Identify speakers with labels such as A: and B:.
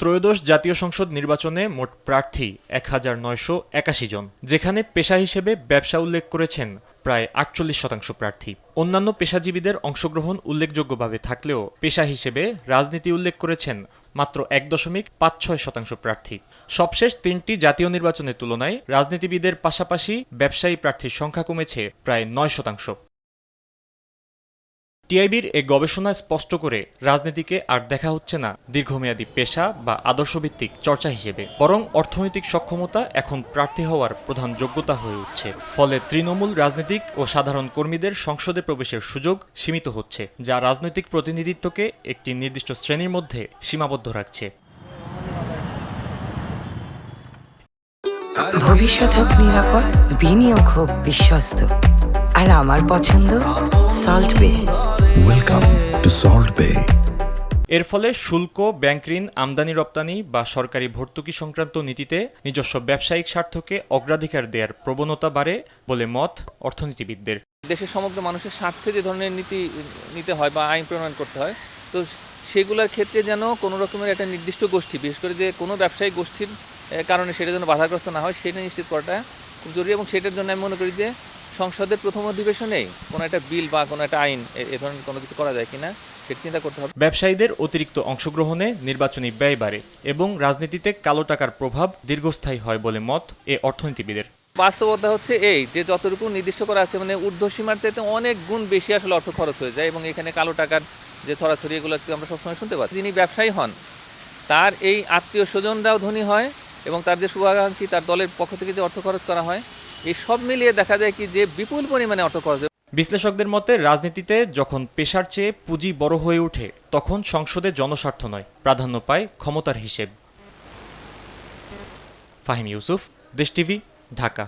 A: ত্রয়োদশ জাতীয় সংসদ নির্বাচনে মোট প্রার্থী ১,৯৮১ জন, যেখানে পেশা হিসেবে ব্যবসা উল্লেখ করেছেন প্রায় ৪৮% প্রার্থী। অন্যান্য পেশাজীবীদের অংশগ্রহণ উল্লেখযোগ্যভাবে থাকলেও পেশা হিসেবে রাজনীতি উল্লেখ করেছেন মাত্র ১.৫৬% প্রার্থী। সবশেষ ৩টি জাতীয় নির্বাচনের তুলনায় রাজনীতিবিদের পাশাপাশি ব্যবসায়ী প্রার্থীর সংখ্যা কমেছে প্রায় ৯%। টিআইবির এ গবেষণা স্পষ্ট করে রাজনীতিকে আর দেখা হচ্ছে না দীর্ঘমেয়াদী পেশা বা আদর্শভিত্তিক চর্চা হিসেবে, বরং অর্থনৈতিক সক্ষমতা এখন প্রার্থী হওয়ার প্রধান যোগ্যতা হয়ে উঠছে। ফলে তৃণমূল রাজনীতিক ও সাধারণ কর্মীদের সংসদে প্রবেশের সুযোগ সীমিত হচ্ছে, যা রাজনৈতিক প্রতিনিধিত্বকে একটি নির্দিষ্ট শ্রেণীর মধ্যে সীমাবদ্ধ রাখছে।
B: ভবিষ্যৎ হোক নিরাপদ, বিনিয়োগ হোক বিশ্বস্ত, আর আমার পছন্দ সল্ট বে।
C: ওয়েলকাম টু সল্ট বে।
A: এর ফলে শুল্ক, ব্যাংক ঋণ, আমদানি রপ্তানি বা সরকারি ভর্তুকি সংক্রান্ত নীতিতে নিজস্ব ব্যবসায়িক স্বার্থকে অগ্রাধিকার দেওয়ার প্রবণতা বাড়ে বলে মত অর্থনীতিবিদদের।
D: দেশের সমগ্র মানুষের স্বার্থে যে ধরনের নীতি নিতে হয় বা আইন প্রণয়ন করতে হয়, তো সেগুলোর ক্ষেত্রে যেন কোনো রকমের একটা নির্দিষ্ট গোষ্ঠী, বিশেষ করে যে কোনো ব্যবসায়িক গোষ্ঠীর কারণে সেটা যেন বাধাগ্রস্ত না হয়, সেটা নিশ্চিত করাটা খুব জরুরি। এবং সেটার জন্য আমি মনে করি যে সংসদের প্রথম অধিবেশনেই কোনো একটা বিল বা কোনো একটা আইন এ ধরনের কোনো কিছু করা যায় কিনা সেটা চিন্তা করতে হবে।
A: ব্যবসায়ীদের অতিরিক্ত অংশগ্রহণে নির্বাচনী ব্যয় বাড়ে এবং রাজনীতিতে কালো টাকার প্রভাব দীর্ঘস্থায়ী হয় বলে মত এ অর্থনীতিবিদের।
D: বাস্তবতা হচ্ছে এই যে যতটুকু নির্দিষ্ট করা আছে, মানে ঊর্ধ্বসীমার চাইতে অনেক গুণ বেশি আসলে অর্থ খরচ হয়ে যায়, এবং এখানে কালো টাকার যে ছড়াছড়ি এগুলো আমরা সবসময় শুনতে পাচ্ছি। যিনি ব্যবসায়ী হন তার এই আত্মীয় স্বজনরাও ধনী হয়, এবং তার যে শুভাকাঙ্ক্ষী তার দলের পক্ষ থেকে যে অর্থ খরচ করা হয়, এই সব মিলিয়ে দেখা যায় কি যে বিপুল পরিমাণে অর্থ খরচ।
A: বিশ্লেষকদের মতে রাজনীতিতে যখন পেশার চেয়ে পুঁজি বড় হয়ে ওঠে, তখন সংসদে জনস্বার্থ নয়, প্রাধান্য পায় ক্ষমতার হিসেব। ফাহিম ইউসুফ, দেশ টিভি, ঢাকা।